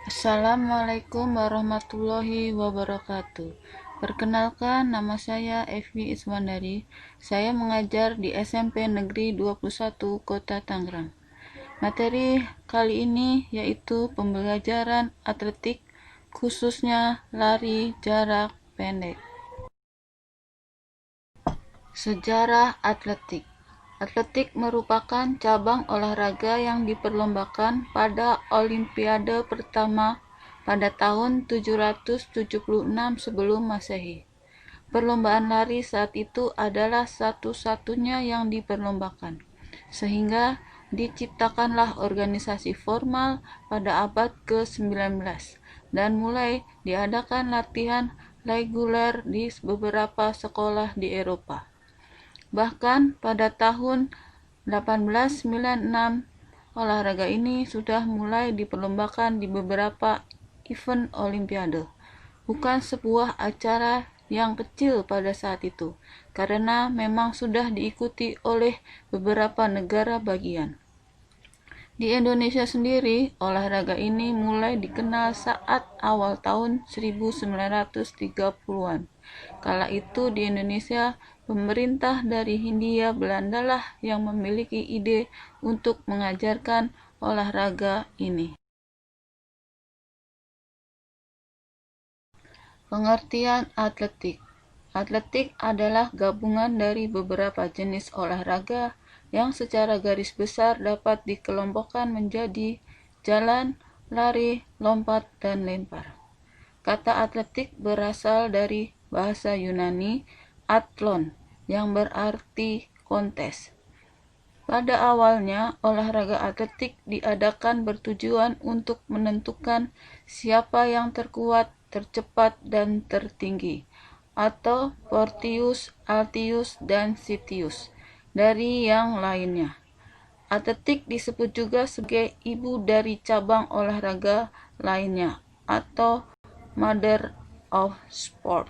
Assalamualaikum warahmatullahi wabarakatuh. Perkenalkan, nama saya Evi Iswandari. Saya mengajar di SMP Negeri 21 Kota Tangerang. Materi kali ini yaitu pembelajaran atletik, khususnya lari jarak pendek. Sejarah atletik. Atletik merupakan cabang olahraga yang diperlombakan pada Olimpiade pertama pada tahun 776 sebelum Masehi. Perlombaan lari saat itu adalah satu-satunya yang diperlombakan, sehingga diciptakanlah organisasi formal pada abad ke-19 dan mulai diadakan latihan reguler di beberapa sekolah di Eropa. Bahkan pada tahun 1896, olahraga ini sudah mulai diperlombakan di beberapa event Olimpiade. Bukan sebuah acara yang kecil pada saat itu, karena memang sudah diikuti oleh beberapa negara bagian. Di Indonesia sendiri, olahraga ini mulai dikenal saat awal tahun 1930-an. Kala itu di Indonesia, pemerintah dari Hindia Belanda lah yang memiliki ide untuk mengajarkan olahraga ini. Pengertian atletik. Atletik adalah gabungan dari beberapa jenis olahraga yang secara garis besar dapat dikelompokkan menjadi jalan, lari, lompat, dan lempar. Kata atletik berasal dari bahasa Yunani athlon yang berarti kontes. Pada awalnya, olahraga atletik diadakan bertujuan untuk menentukan siapa yang terkuat, tercepat, dan tertinggi, atau Portius, Altius, dan Sitius, dari yang lainnya. Atletik disebut juga sebagai ibu dari cabang olahraga lainnya, atau Mother of Sport.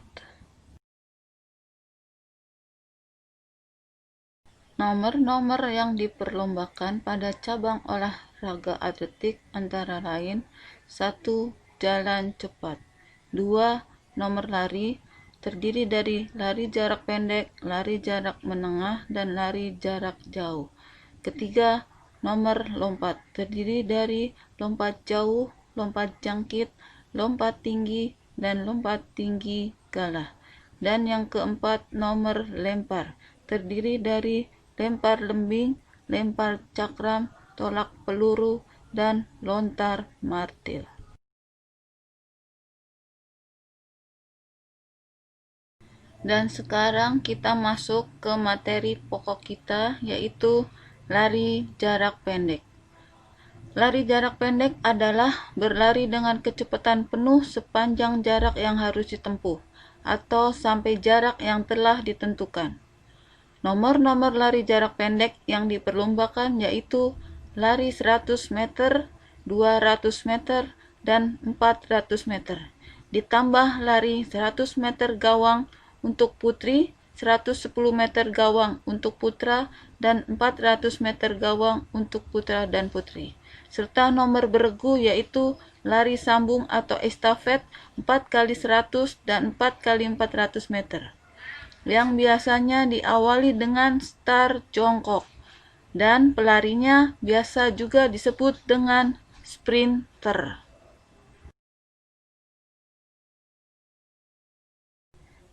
Nomor-nomor yang diperlombakan pada cabang olahraga atletik antara lain: 1. Jalan cepat. 2. Nomor lari, terdiri dari lari jarak pendek, lari jarak menengah, dan lari jarak jauh. Ketiga, nomor lompat, terdiri dari lompat jauh, lompat jangkit, lompat tinggi, dan lompat tinggi galah. Dan yang keempat, nomor lempar, terdiri dari lempar lembing, lempar cakram, tolak peluru, dan lontar martil. Dan sekarang kita masuk ke materi pokok kita, yaitu lari jarak pendek. Lari jarak pendek adalah berlari dengan kecepatan penuh sepanjang jarak yang harus ditempuh, atau sampai jarak yang telah ditentukan. Nomor-nomor lari jarak pendek yang diperlombakan yaitu lari 100 meter, 200 meter, dan 400 meter. Ditambah lari 100 meter gawang untuk putri, 110 meter gawang untuk putra, dan 400 meter gawang untuk putra dan putri. Serta nomor beregu yaitu lari sambung atau estafet 4 kali 100 dan 4 kali 400 meter. Yang biasanya diawali dengan start jongkok, dan pelarinya biasa juga disebut dengan sprinter.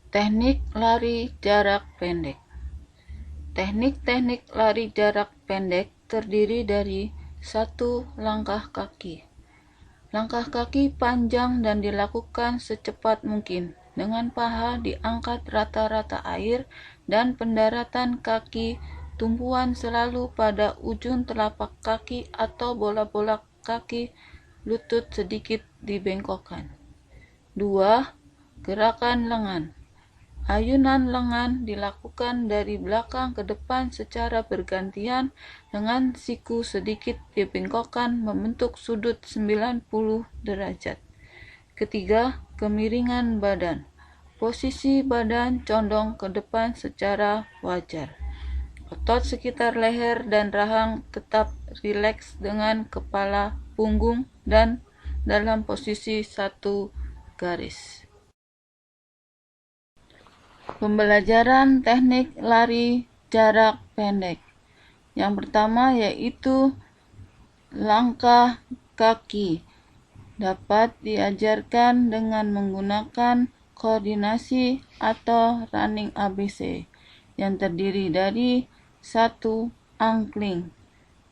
Teknik lari jarak pendek. Teknik-teknik lari jarak pendek terdiri dari 1. Langkah kaki. Langkah kaki panjang dan dilakukan secepat mungkin, dengan paha diangkat rata-rata air dan pendaratan kaki tumpuan selalu pada ujung telapak kaki atau bola-bola kaki, lutut sedikit dibengkokkan. 2. Gerakan lengan. Ayunan lengan dilakukan dari belakang ke depan secara bergantian dengan siku sedikit dibengkokkan membentuk sudut 90 derajat. Ketiga, kemiringan badan. Posisi badan condong ke depan secara wajar. Otot sekitar leher dan rahang tetap rileks dengan kepala, punggung, dan dalam posisi satu garis. Pembelajaran teknik lari jarak pendek. Yang pertama yaitu langkah kaki. Dapat diajarkan dengan menggunakan koordinasi atau running ABC yang terdiri dari 1. Angkling,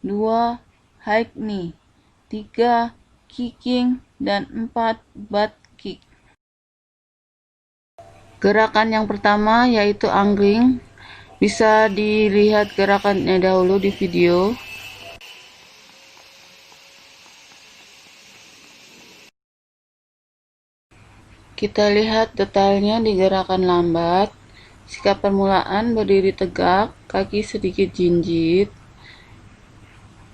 2. High knee, 3. Kicking, dan 4. Butt kick. Gerakan yang pertama yaitu angkling. Bisa dilihat gerakannya dahulu di video. Kita lihat detailnya di gerakan lambat. Sikap permulaan berdiri tegak, kaki sedikit jinjit.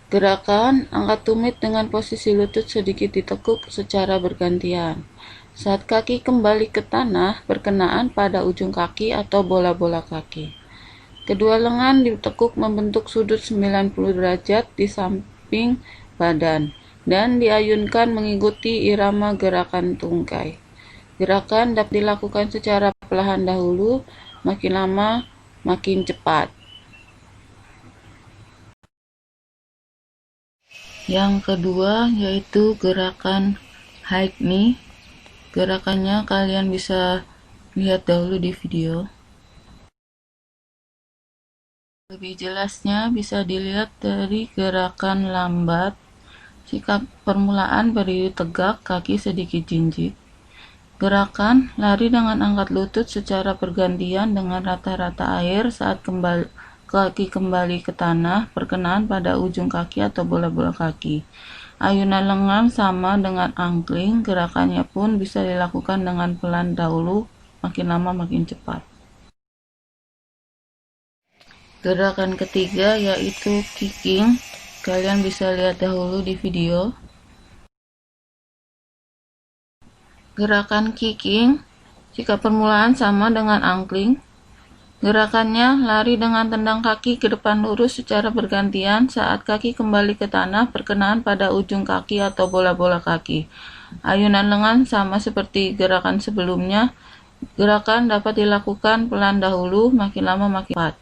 Gerakan angkat tumit dengan posisi lutut sedikit ditekuk secara bergantian. Saat kaki kembali ke tanah berkenaan pada ujung kaki atau bola-bola kaki. Kedua lengan ditekuk membentuk sudut 90 derajat di samping badan dan diayunkan mengikuti irama gerakan tungkai. Gerakan dapat dilakukan secara perlahan dahulu, makin lama makin cepat. Yang kedua yaitu gerakan high knee. Gerakannya kalian bisa lihat dahulu di video. Lebih jelasnya bisa dilihat dari gerakan lambat. Sikap permulaan berdiri tegak, kaki sedikit jinjit. Gerakan lari dengan angkat lutut secara bergantian dengan rata-rata air saat kaki kembali ke tanah berkenaan pada ujung kaki atau bola-bola kaki. Ayunan lengan sama dengan angkling, gerakannya pun bisa dilakukan dengan pelan dahulu, makin lama makin cepat. Gerakan ketiga yaitu kicking. Kalian bisa lihat dahulu di video. Gerakan kicking, jika permulaan sama dengan angkling. Gerakannya lari dengan tendang kaki ke depan lurus secara bergantian saat kaki kembali ke tanah berkenaan pada ujung kaki atau bola-bola kaki. Ayunan lengan sama seperti gerakan sebelumnya. Gerakan dapat dilakukan pelan dahulu, makin lama makin cepat.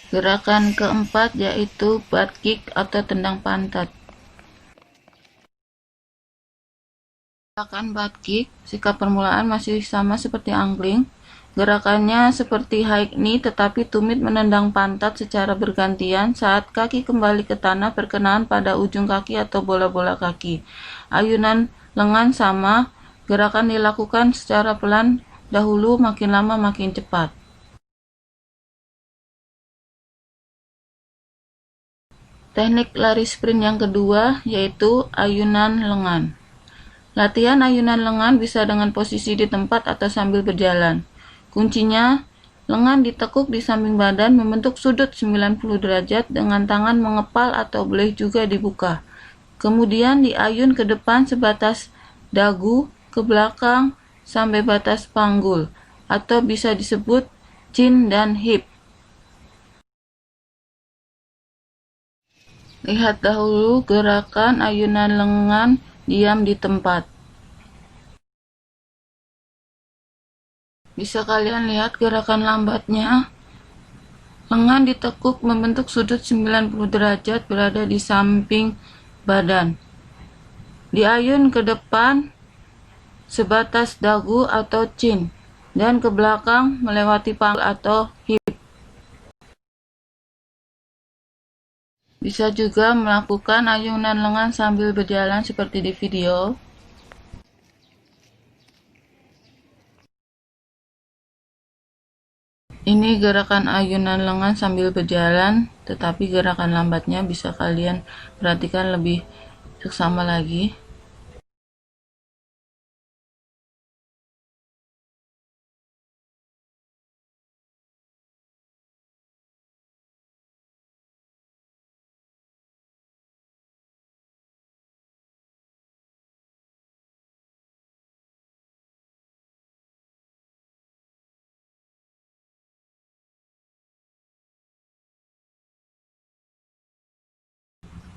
Gerakan keempat yaitu butt kick atau tendang pantat. Gerakan butt kick, sikap permulaan masih sama seperti angkling. Gerakannya seperti high knee tetapi tumit menendang pantat secara bergantian saat kaki kembali ke tanah berkenaan pada ujung kaki atau bola-bola kaki. Ayunan lengan sama, gerakan dilakukan secara pelan dahulu, makin lama makin cepat. Teknik lari sprint yang kedua yaitu ayunan lengan. Latihan ayunan lengan bisa dengan posisi di tempat atau sambil berjalan. Kuncinya, lengan ditekuk di samping badan membentuk sudut 90 derajat dengan tangan mengepal atau boleh juga dibuka. Kemudian diayun ke depan sebatas dagu, ke belakang sampai batas panggul, atau bisa disebut chin dan hip. Lihat dahulu gerakan ayunan lengan diam di tempat. Bisa kalian lihat gerakan lambatnya. Lengan ditekuk membentuk sudut 90 derajat berada di samping badan. Diayun ke depan sebatas dagu atau chin dan ke belakang melewati panggul atau hip. Bisa juga melakukan ayunan lengan sambil berjalan seperti di video. Ini gerakan ayunan lengan sambil berjalan, tetapi gerakan lambatnya bisa kalian perhatikan lebih seksama lagi.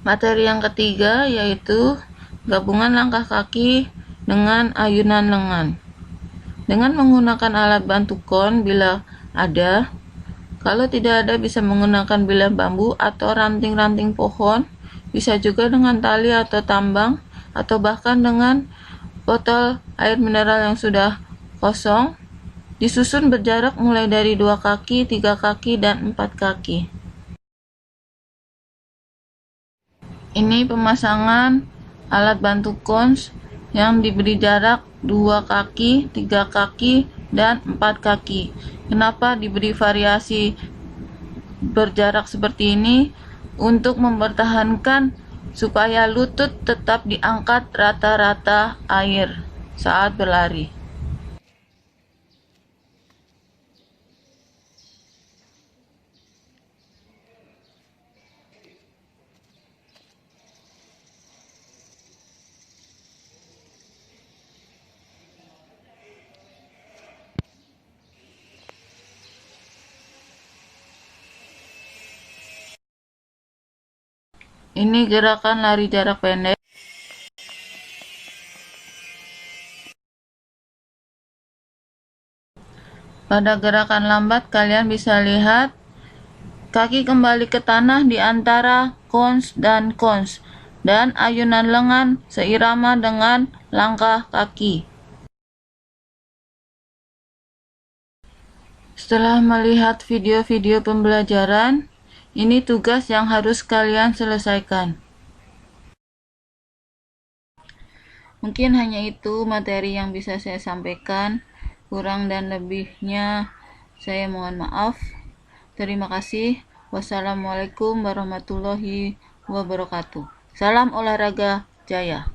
Materi yang ketiga yaitu gabungan langkah kaki dengan ayunan lengan. Dengan menggunakan alat bantu kon bila ada, kalau tidak ada bisa menggunakan bilah bambu atau ranting-ranting pohon, bisa juga dengan tali atau tambang, atau bahkan dengan botol air mineral yang sudah kosong, disusun berjarak mulai dari 2 kaki, 3 kaki, dan 4 kaki. Ini pemasangan alat bantu kons yang diberi jarak 2 kaki, 3 kaki, dan 4 kaki. Kenapa diberi variasi berjarak seperti ini? Untuk mempertahankan supaya lutut tetap diangkat rata-rata air saat berlari. Ini gerakan lari jarak pendek. Pada gerakan lambat, kalian bisa lihat kaki kembali ke tanah di antara kons dan kons, dan ayunan lengan seirama dengan langkah kaki. Setelah melihat video-video pembelajaran, ini tugas yang harus kalian selesaikan. Mungkin hanya itu materi yang bisa saya sampaikan. Kurang dan lebihnya saya mohon maaf. Terima kasih. Wassalamualaikum warahmatullahi wabarakatuh. Salam olahraga jaya.